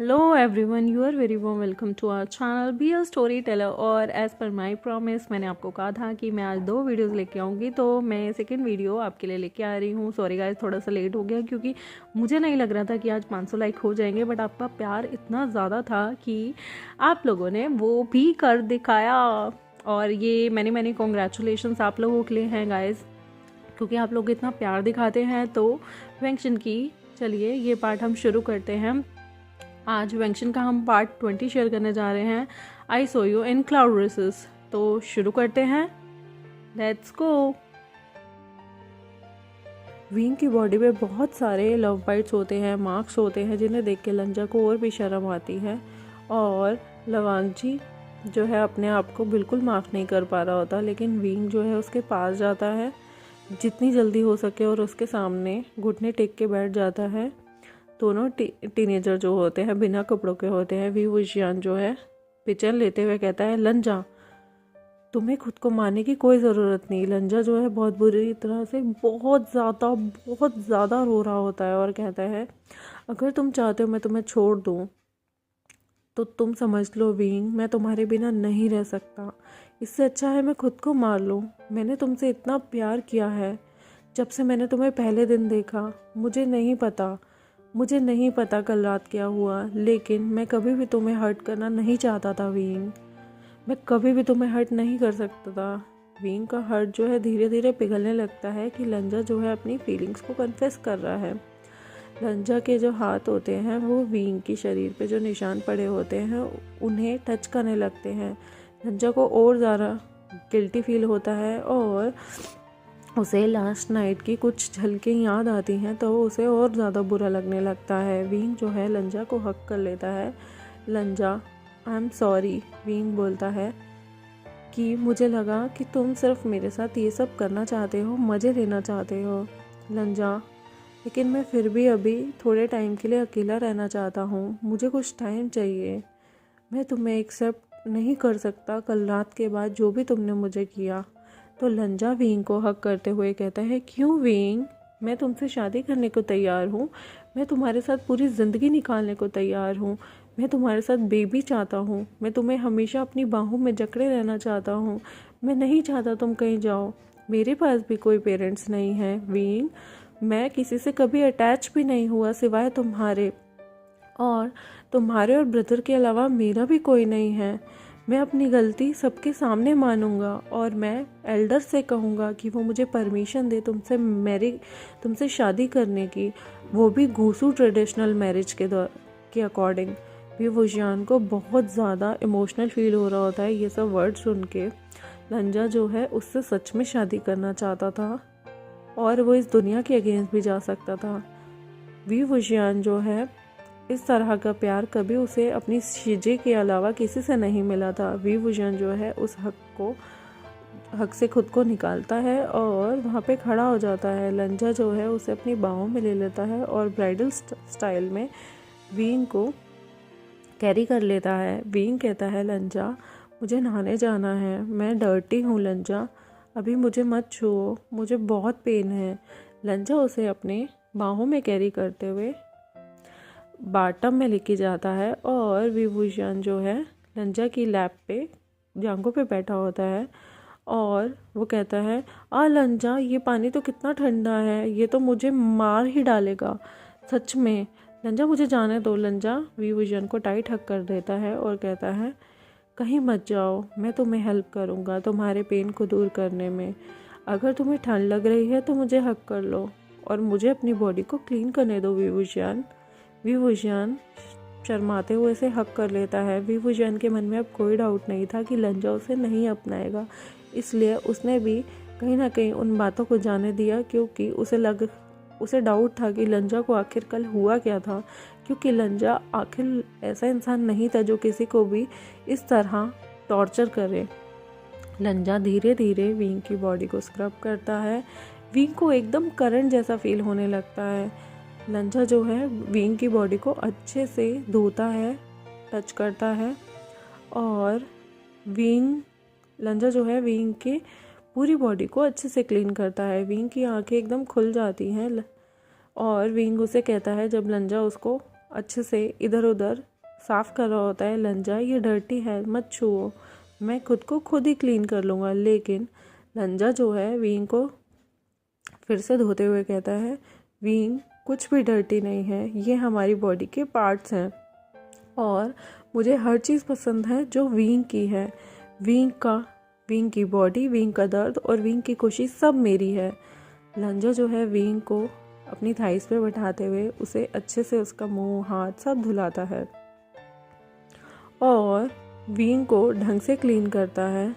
Hello everyone, you are very warm welcome to our channel be a story teller. और as per my promise मैंने आपको कहा था कि मैं आज 2 वीडियोस लेके आऊँगी, तो मैं सेकंड वीडियो आपके लिए लेके आ रही हूँ। सॉरी गाइस, थोड़ा सा लेट हो गया क्योंकि मुझे नहीं लग रहा था कि आज 500 लाइक हो जाएंगे, बट आपका प्यार इतना ज़्यादा था कि आप लोगों ने वो भी कर दिखाया। और ये मैंने कॉन्ग्रेचुलेशंस आप लोगों के लिए हैं गाइस, क्योंकि आप लोग इतना प्यार दिखाते हैं। तो वेंक्शन की चलिए ये पार्ट हम शुरू करते हैं। आज वेंक्शन का हम पार्ट 20 शेयर करने जा रहे हैं, I so you in cloud races. तो शुरू करते हैं, लेट्स गो। विंग की बॉडी में बहुत सारे लव बाइट्स होते हैं, मार्क्स होते हैं, जिन्हें देख के लंजा को और भी शर्म आती है। और लवांगजी जो है अपने आप को बिल्कुल माफ़ नहीं कर पा रहा होता, लेकिन विंग जो है उसके पास जाता है जितनी जल्दी हो सके और उसके सामने घुटने टेक के बैठ जाता है। दोनों टीनेजर जो होते हैं बिना कपड़ों के होते हैं। वी वुशियान जो है पिचन लेते हुए कहता है, लंजा तुम्हें खुद को मारने की कोई ज़रूरत नहीं। लंजा जो है बहुत बुरी तरह से बहुत ज़्यादा रो रहा होता है और कहता है, अगर तुम चाहते हो मैं तुम्हें छोड़ दूँ तो तुम समझ लो विंग, मैं तुम्हारे बिना नहीं रह सकता। इससे अच्छा है मैं खुद को मार लूँ। मैंने तुमसे इतना प्यार किया है जब से मैंने तुम्हें पहले दिन देखा। मुझे नहीं पता कल रात क्या हुआ, लेकिन मैं कभी भी तुम्हें हर्ट करना नहीं चाहता था विंग। मैं कभी भी तुम्हें हर्ट नहीं कर सकता था। विंग का हर्ट जो है धीरे धीरे पिघलने लगता है कि लंजा जो है अपनी फीलिंग्स को कन्फेस कर रहा है। लंजा के जो हाथ होते हैं वो विंग के शरीर पे जो निशान पड़े होते हैं उन्हें टच करने लगते हैं। लंजा को और ज़्यादा गिल्टी फील होता है और उसे लास्ट नाइट की कुछ झलकें याद आती हैं, तो उसे और ज़्यादा बुरा लगने लगता है। विंग जो है लंजा को हक कर लेता है। लंजा, आई एम सॉरी। विंग बोलता है कि मुझे लगा कि तुम सिर्फ मेरे साथ ये सब करना चाहते हो, मज़े लेना चाहते हो। लंजा, लेकिन मैं फिर भी अभी थोड़े टाइम के लिए अकेला रहना चाहता हूँ। मुझे कुछ टाइम चाहिए। मैं तुम्हें एक्सेप्ट नहीं कर सकता कल रात के बाद जो भी तुमने मुझे किया। तो लंजा विंग को हक करते हुए कहता है, क्यों विंग, मैं तुमसे शादी करने को तैयार हूँ। मैं तुम्हारे साथ पूरी ज़िंदगी निकालने को तैयार हूँ। मैं तुम्हारे साथ बेबी चाहता हूँ। मैं तुम्हें हमेशा अपनी बाहों में जकड़े रहना चाहता हूँ। मैं नहीं चाहता तुम कहीं जाओ। मेरे पास भी कोई पेरेंट्स नहीं है विंग। मैं किसी से कभी अटैच भी नहीं हुआ सिवाय तुम्हारे, और तुम्हारे और ब्रदर के अलावा मेरा भी कोई नहीं है। मैं अपनी गलती सबके सामने मानूंगा और मैं एल्डर से कहूँगा कि वो मुझे परमिशन दे तुमसे शादी करने की, वो भी गूसू ट्रेडिशनल मैरिज के अकॉर्डिंग। भी वुशियान को बहुत ज़्यादा इमोशनल फील हो रहा होता है ये सब वर्ड सुन के। लंजा जो है उससे सच में शादी करना चाहता था और वो इस दुनिया के अगेंस्ट भी जा सकता था। वी वुशियान जो है इस तरह का प्यार कभी उसे अपनी शीजे के अलावा किसी से नहीं मिला था। वी वुशियान जो है उस हक से खुद को निकालता है और वहाँ पे खड़ा हो जाता है। लंजा जो है उसे अपनी बाहों में ले लेता है और ब्राइडल स्टाइल में विंग को कैरी कर लेता है। विंग कहता है, लंजा मुझे नहाने जाना है, मैं डर्टी हूँ लंजा, अभी मुझे मत छुओ, मुझे बहुत पेन है। लंजा उसे अपने बाहों में कैरी करते हुए बाटम में लेके जाता है और विभूषण जो है लंजा की लैप पे जांघों पे बैठा होता है और वो कहता है, लंजा ये पानी तो कितना ठंडा है, ये तो मुझे मार ही डालेगा सच में। लंजा मुझे जाने दो। लंजा विभूषण को टाइट हक कर देता है और कहता है, कहीं मत जाओ, मैं तुम्हें हेल्प करूँगा तुम्हारे पेन को दूर करने में। अगर तुम्हें ठंड लग रही है तो मुझे हक कर लो और मुझे अपनी बॉडी को क्लीन करने दो विभूषण। विभूषण शर्माते हुए से हक कर लेता है। विभूषण के मन में अब कोई डाउट नहीं था कि लंजा उसे नहीं अपनाएगा, इसलिए उसने भी कहीं ना कहीं उन बातों को जाने दिया, क्योंकि उसे डाउट था कि लंजा को आखिर कल हुआ क्या था, क्योंकि लंजा आखिर ऐसा इंसान नहीं था जो किसी को भी इस तरह टॉर्चर करे। लंजा धीरे धीरे विंग की बॉडी को स्क्रब करता है। विंग को एकदम करंट जैसा फील होने लगता है। लंजा जो है विंग की बॉडी को अच्छे से धोता है, टच करता है और लंजा जो है विंग के पूरी बॉडी को अच्छे से क्लीन करता है। विंग की आंखें एकदम खुल जाती हैं और विंग उसे कहता है, जब लंजा उसको अच्छे से इधर उधर साफ़ कर रहा होता है, लंजा ये डर्टी है मत छुओ, मैं खुद को खुद ही क्लीन कर लूँगा। लेकिन लंजा जो है विंग को फिर से धोते हुए कहता है, विंग कुछ भी डर्टी नहीं है, ये हमारी बॉडी के पार्ट्स हैं और मुझे हर चीज़ पसंद है जो विंग की है। विंग की बॉडी, विंग का दर्द और विंग की खुशी सब मेरी है। लंजा जो है विंग को अपनी थाइस पे बैठाते हुए उसे अच्छे से उसका मुंह हाथ सब धुलाता है और विंग को ढंग से क्लीन करता है।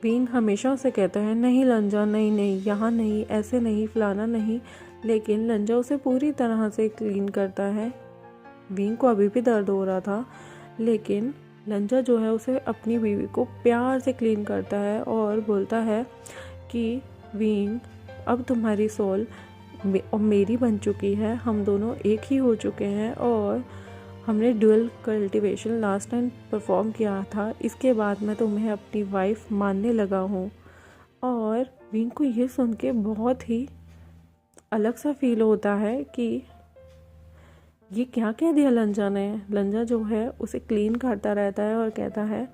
विंग हमेशा उसे कहता है, नहीं लंजा, नहीं नहीं, यहाँ नहीं, ऐसे नहीं, फलाना नहीं। लेकिन लंजा उसे पूरी तरह से क्लीन करता है। विंग को अभी भी दर्द हो रहा था, लेकिन लंजा जो है उसे अपनी बीवी को प्यार से क्लीन करता है और बोलता है कि विंग अब तुम्हारी सोल मेरी बन चुकी है, हम दोनों एक ही हो चुके हैं और हमने dual cultivation last time perform किया था, इसके बाद मैं तुम्हें अपनी वाइफ मानने लगा हूँ। और विंग को ये सुन के बहुत ही अलग सा फील होता है कि ये क्या कह दिया लंजा ने। लंजा जो है उसे क्लीन करता रहता है और कहता है,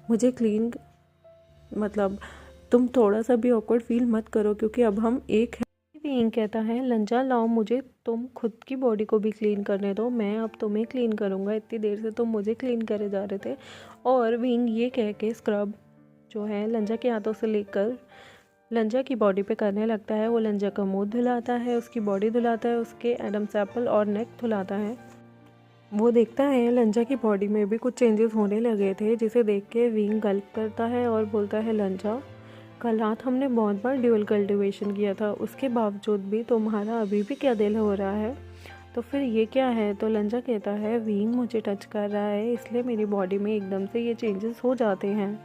मुझे क्लीन मतलब तुम थोड़ा सा भी ऑकवर्ड फील मत करो क्योंकि अब हम एक हैं। विंग कहता है, लंजा लाओ मुझे तुम खुद की बॉडी को भी क्लीन करने दो, मैं अब तुम्हें क्लीन करूँगा, इतनी देर से तुम मुझे क्लीन करे जा रहे थे। और विंग ये कह के स्क्रब जो है लंजा के हाथों से लेकर लंजा की बॉडी पे करने लगता है। वो लंजा का मुंह धुलाता है, उसकी बॉडी धुलाता है, उसके एडम्स एप्पल और नेक धुलाता है। वो देखता है लंजा की बॉडी में भी कुछ चेंजेस होने लगे थे, जिसे देख के विंग गल्प करता है और बोलता है, लंजा कल रात हमने बहुत बार ड्यूअल कल्टीवेशन किया था, उसके बावजूद भी तुम्हारा अभी भी क्या दिल हो रहा है, तो फिर ये क्या है। तो लंजा कहता है, विंग मुझे टच कर रहा है इसलिए मेरी बॉडी में एकदम से ये चेंजेस हो जाते हैं।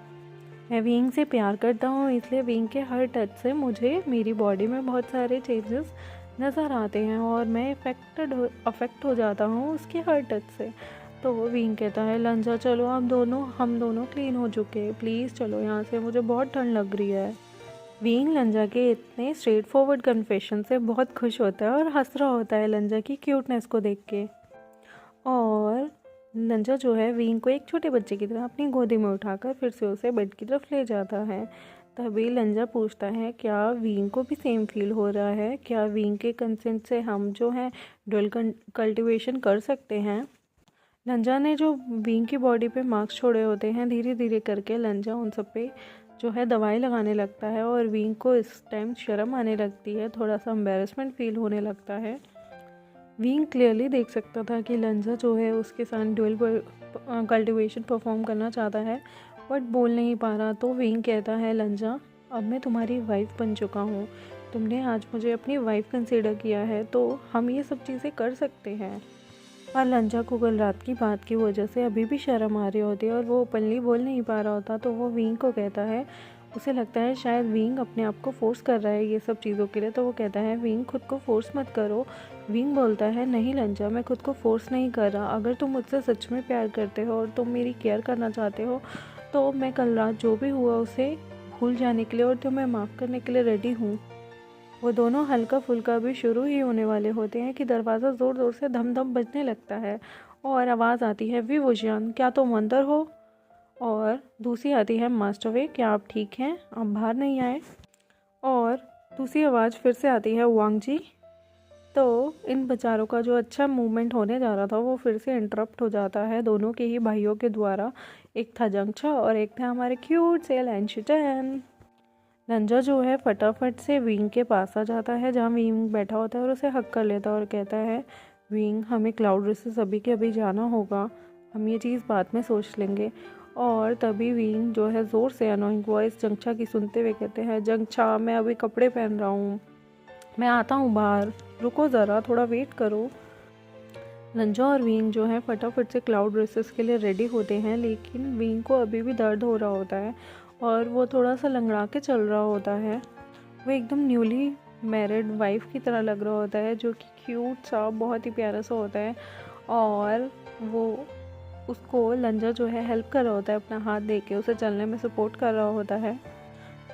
मैं विंग से प्यार करता हूँ इसलिए विंग के हर टच से मुझे मेरी बॉडी में बहुत सारे चेंजेस नज़र आते हैं और मैं अफेक्ट हो जाता हूँ उसके हर टच से। तो वो विंग कहता है, लंजा चलो हम दोनों क्लीन हो चुके हैं, प्लीज़ चलो यहाँ से, मुझे बहुत ठंड लग रही है। विंग लंजा के इतने स्ट्रेट फॉरवर्ड कन्फेशन से बहुत खुश होता है और हंस रहा होता है लंजा की क्यूटनेस को देख के। और लंजा जो है विंग को एक छोटे बच्चे की तरह अपनी गोदी में उठाकर फिर से उसे बेड की तरफ ले जाता है। तभी लंजा पूछता है, क्या विंग को भी सेम फील हो रहा है, क्या विंग के कंसेंट से हम जो है ड्यूअल कल्टीवेशन कर सकते हैं। लंजा ने जो विंग की बॉडी पे मार्क्स छोड़े होते हैं, धीरे धीरे करके लंजा उन सब पे जो है दवाई लगाने लगता है और विंग को इस टाइम शर्म आने लगती है, थोड़ा सा एम्बेरसमेंट फील होने लगता है। विंग क्लियरली देख सकता था कि लंजा जो है उसके साथ ड्यूअल कल्टीवेशन परफॉर्म करना चाहता है बट बोल नहीं पा रहा। तो विंग कहता है, लंजा अब मैं तुम्हारी वाइफ बन चुका हूँ, तुमने आज मुझे अपनी वाइफ कंसीडर किया है, तो हम ये सब चीज़ें कर सकते हैं। और लंजा को कल रात की बात की वजह से अभी भी शर्म आ रही होती है और वो ओपनली बोल नहीं पा रहा होता। तो वो विंग को कहता है, उसे लगता है शायद विंग अपने आप को फोर्स कर रहा है ये सब चीज़ों के लिए। तो वो कहता है, विंग खुद को फोर्स मत करो। विंग बोलता है, नहीं लंजा, मैं खुद को फोर्स नहीं कर रहा, अगर तुम मुझसे सच में प्यार करते हो और तुम मेरी केयर करना चाहते हो तो मैं कल रात जो भी हुआ उसे भूल जाने के लिए और तुम्हें माफ़ करने के लिए रेडी हूँ। वो दोनों हल्का फुल्का भी शुरू ही होने वाले होते हैं कि दरवाज़ा ज़ोर ज़ोर से धम धम बजने लगता है और आवाज़ आती है, विवोशियन क्या तुम अंदर हो। और दूसरी आती है, मास्टर वे क्या आप ठीक हैं, आप बाहर नहीं आए। और दूसरी आवाज़ फिर से आती है, वांग जी। तो इन बेचारों का जो अच्छा मूवमेंट होने जा रहा था वो फिर से इंटरप्ट हो जाता है दोनों के ही भाइयों के द्वारा। एक था जंगछा और एक था हमारे क्यूट से लैंशिटन। लंजा जो है फटाफट से विंग के पास आ जाता है जहाँ विंग बैठा होता है और उसे हक कर लेता है और कहता है, विंग हमें क्लाउड रेसेस अभी के अभी जाना होगा, हम ये चीज़ बाद में सोच लेंगे। और तभी विंग जो है ज़ोर से अनोइंग वॉइस जंगछा की सुनते हुए कहते हैं, जंगछा मैं अभी कपड़े पहन रहा हूँ, मैं आता हूँ बाहर, रुको ज़रा, थोड़ा वेट करो। लंजा और विंग जो है फटाफट से क्लाउड रेसेस के लिए रेडी होते हैं, लेकिन विंग को अभी भी दर्द हो रहा होता है और वो थोड़ा सा लंगड़ा के चल रहा होता है। वो एकदम न्यूली मैरिड वाइफ की तरह लग रहा होता है, जो कि क्यूट सा बहुत ही प्यारा सा होता है। और वो उसको लंजा जो है हेल्प कर रहा होता है, अपना हाथ दे के उसे चलने में सपोर्ट कर रहा होता है।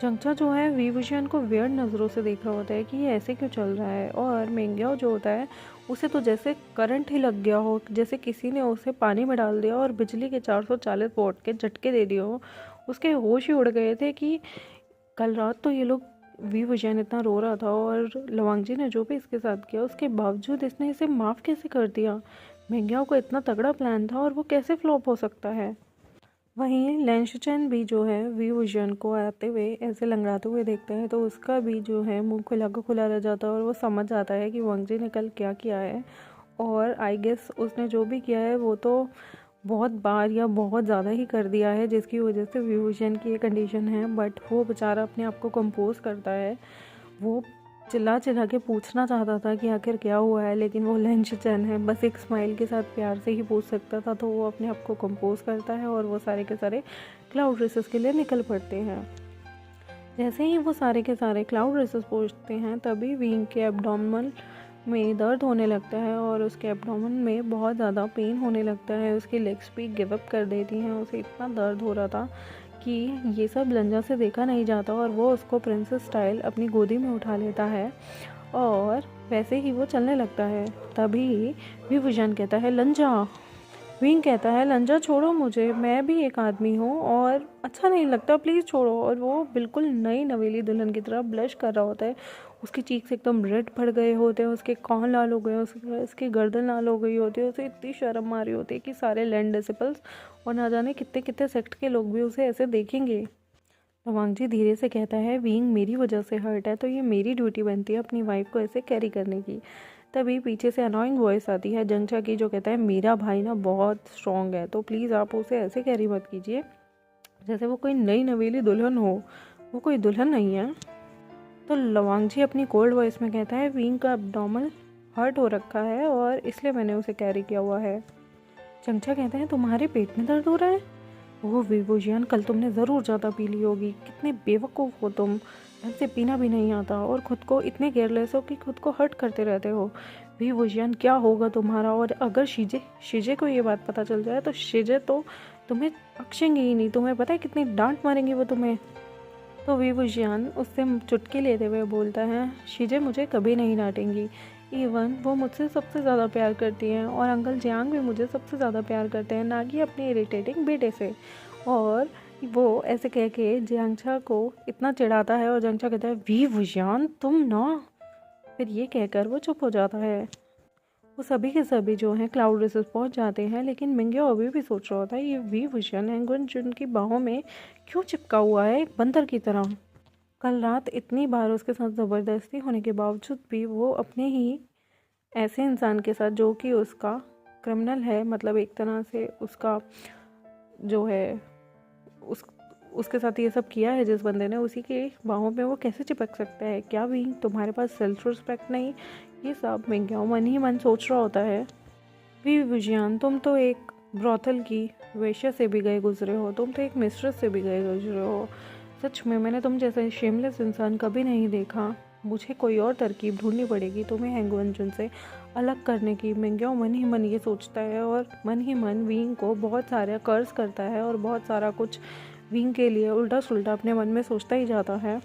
जंगचा जो है वी विशियन को वियर्ड नज़रों से देख रहा होता है कि ये ऐसे क्यों चल रहा है, और मेंग्याओ जो होता है उसे तो जैसे करंट ही लग गया हो, जैसे किसी ने उसे पानी में डाल दिया और बिजली के 440 वोल्ट के झटके दे दिए हो। उसके होश ही उड़ गए थे कि कल रात तो ये लोग वी विजयन इतना रो रहा था और लवांगजी ने जो भी इसके साथ किया उसके बावजूद इसने इसे माफ़ कैसे कर दिया। मेंग्याओ को इतना तगड़ा प्लान था और वो कैसे फ्लॉप हो सकता है। वहीं लेंशचैन भी जो है वी विजन को आते हुए ऐसे लंगड़ाते हुए देखते हैं तो उसका भी जो है मुंह खुला का खुला रह जाता है और वो समझ जाता है कि वांगजी ने कल क्या किया है। और आई गेस उसने जो भी किया है वो तो बहुत बार या बहुत ज़्यादा ही कर दिया है, जिसकी वजह से वी विजन की ये कंडीशन है। बट वो बेचारा अपने आप को कंपोज करता है। वो चिल्ला चिल्ला के पूछना चाहता था कि आखिर क्या हुआ है, लेकिन वो लेंशचैन है, बस एक स्माइल के साथ प्यार से ही पूछ सकता था। तो वो अपने आप को कंपोज करता है और वो सारे के सारे क्लाउड रेसेस के लिए निकल पड़ते हैं। जैसे ही वो सारे के सारे क्लाउड रेसेस पहुंचते हैं तभी विंग के एब्डोमेन में दर्द होने लगता है और उसके एब्डोमेन में बहुत ज़्यादा पेन होने लगता है। उसकी लेग्स भी गिव अप कर देती हैं, उसे इतना दर्द हो रहा था कि ये सब लंजा से देखा नहीं जाता। और वो उसको प्रिंसेस स्टाइल अपनी गोदी में उठा लेता है और वैसे ही वो चलने लगता है। तभी विभूषण कहता है लंजा। विंग कहता है लंजा छोड़ो मुझे, मैं भी एक आदमी हूँ और अच्छा नहीं लगता, प्लीज़ छोड़ो। और वो बिल्कुल नई नवेली दुल्हन की तरह ब्लश कर रहा होता है। उसकी चीक्स एकदम रेड पड़ गए होते हैं, उसके कान लाल हो गए, उसकी गर्दन लाल हो गई होती है। उसे इतनी शर्म आ रही होती है कि सारे लैंड डिसिपल्स और ना जाने कितने कितने सेक्ट के लोग भी उसे ऐसे देखेंगे। लवांगजी धीरे से कहता है विंग मेरी वजह से हर्ट है तो ये मेरी ड्यूटी बनती है अपनी वाइफ को ऐसे कैरी करने की। तभी पीछे से अनोइंग वॉइस आती है जंगचा की, जो कहता है मेरा भाई ना बहुत स्ट्रॉन्ग है तो प्लीज़ आप उसे ऐसे कैरी मत कीजिए जैसे वो कोई नई नवेली दुल्हन हो। वो कोई दुल्हन नहीं है। तो लवांगजी अपनी कोल्ड वॉइस में कहता है विंग का एब्डोमेन हर्ट हो रखा है और इसलिए मैंने उसे कैरी किया हुआ है। जंगचा कहता है तुम्हारे पेट में दर्द हो रहा है? ओह विभूषण, कल तुमने ज़रूर ज़्यादा पी ली होगी। कितने बेवकूफ़ हो तुम, ढंग से पीना भी नहीं आता और खुद को इतने केयरलेस हो कि खुद को हर्ट करते रहते हो। विभूषण क्या होगा तुम्हारा? और अगर शीजे को ये बात पता चल जाए तो शीजे तो तुम्हें बख्शेंगे ही नहीं। तुम्हें पता है कितनी डांट मारेंगे वो तुम्हें। तो विभूषण उससे चुटकी लेते हुए बोलता है शीजे मुझे कभी नहीं डांटेंगी। इवन वो मुझसे सबसे ज़्यादा प्यार करती हैं और अंकल जियांग भी मुझे सबसे ज़्यादा प्यार करते हैं, ना कि अपने इरिटेटिंग बेटे से। और वो ऐसे कह के जियांगछा को इतना चिढ़ाता है और जियांगछा कहता है वी वुजियान तुम ना। फिर ये कहकर वो चुप हो जाता है। वो सभी के सभी जो हैं क्लाउड रेसेस पहुंच जाते हैं, लेकिन मिंग्यो अभी भी सोच रहा होता है ये वी वुजियान हैंगुन जुन की बाहों में क्यों चिपका हुआ है एक बंदर की तरह। कल रात इतनी बार उसके साथ ज़बरदस्ती होने के बावजूद भी वो अपने ही ऐसे इंसान के साथ जो कि उसका क्रिमिनल है, मतलब एक तरह से उसका जो है उसके साथ ये सब किया है जिस बंदे ने, उसी के बाहों पे वो कैसे चिपक सकता है? क्या भी तुम्हारे पास सेल्फ रिस्पेक्ट नहीं? ये सब मिंग्याओ मन ही मन सोच रहा होता है। वी विजियान तुम तो एक ब्रॉथल की वेश्या से भी गए गुजरे हो, तुम तो एक मिस्ट्रेस से भी गए गुजरे हो। सच में मैंने तुम जैसा शेमलेस इंसान कभी नहीं देखा। मुझे कोई और तरकीब ढूंढनी पड़ेगी तुम्हें हैंगवन जुन से अलग करने की। मिंग्याओ मन ही मन ये सोचता है और मन ही मन विंग को बहुत सारा कर्ज करता है और बहुत सारा कुछ विंग के लिए उल्टा सुल्टा अपने मन में सोचता ही जाता है।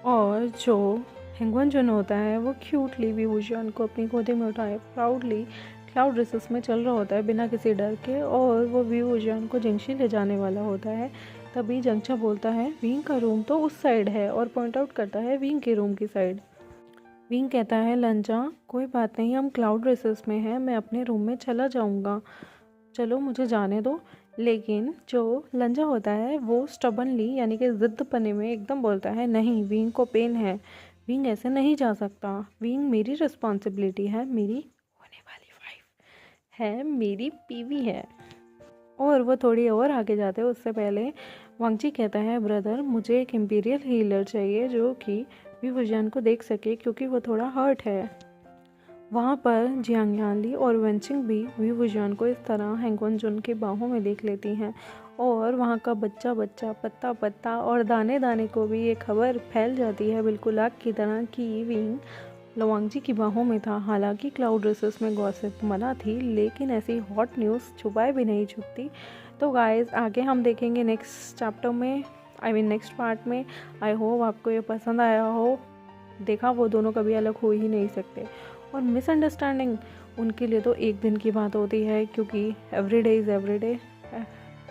और जो हैंगवन जुन होता है वो क्यूटली विभूषण को अपनी गोदी में उठाए प्राउडली क्लाउड रेसेस में चल रहा होता है बिना किसी डर के, और वो विभूषण को जंगशी ले जाने वाला होता है। तभी जंगचा बोलता है विंग का रूम तो उस साइड है और पॉइंट आउट करता है विंग के रूम की साइड। विंग कहता है लंजा कोई बात नहीं, हम क्लाउड रेसेस में हैं, मैं अपने रूम में चला जाऊंगा, चलो मुझे जाने दो। लेकिन जो लंजा होता है वो स्टबनली यानी कि ज़िद्द पने में एकदम बोलता है नहीं, विंग को पेन है, विंग ऐसे नहीं जा सकता, विंग मेरी रिस्पॉन्सिबिलिटी है, मेरी होने वाली वाइफ है, मेरी बीवी है। और वो थोड़ी और आगे जाते हैं उससे पहले वांगजी कहता है ब्रदर मुझे एक इम्पीरियल हीलर चाहिए जो कि विभूषण को देख सके क्योंकि वो थोड़ा हर्ट है। वहाँ पर जियांग यानली और वेंचिंग भी विभूषण को इस तरह हैंगवन जुन की बाहों में देख लेती हैं और वहाँ का बच्चा बच्चा पत्ता पत्ता और दाने दाने को भी ये खबर फैल जाती है बिल्कुल आग की तरह कि विंग लवांगजी की बाहों में था। हालांकि क्लाउड रेसेस में गॉसिप मना थी, लेकिन ऐसी हॉट न्यूज़ छुपाए भी नहीं छुपती। तो गाइस आगे हम देखेंगे नेक्स्ट चैप्टर में नेक्स्ट पार्ट में। आई होप आपको ये पसंद आया हो। देखा, वो दोनों कभी अलग हो ही नहीं सकते। और मिसअंडरस्टैंडिंग उनके लिए तो एक दिन की बात होती है, क्योंकि एवरीडे इज़ एवरीडे,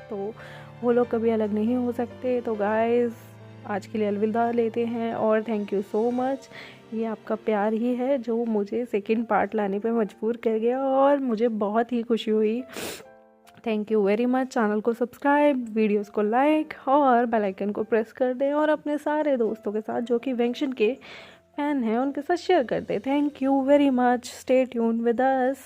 तो वो लोग कभी अलग नहीं हो सकते। तो गाइस, आज के लिए अलविदा लेते हैं और थैंक यू सो मच। ये आपका प्यार ही है जो मुझे सेकंड पार्ट लाने पे मजबूर कर गया और मुझे बहुत ही खुशी हुई। Thank you very much. Channel को सब्सक्राइब, वीडियोस को लाइक और बेल आइकन को प्रेस कर दें और अपने सारे दोस्तों के साथ जो कि वेंशन के फैन हैं उनके साथ शेयर कर दें। Thank you very much. Stay tune with us.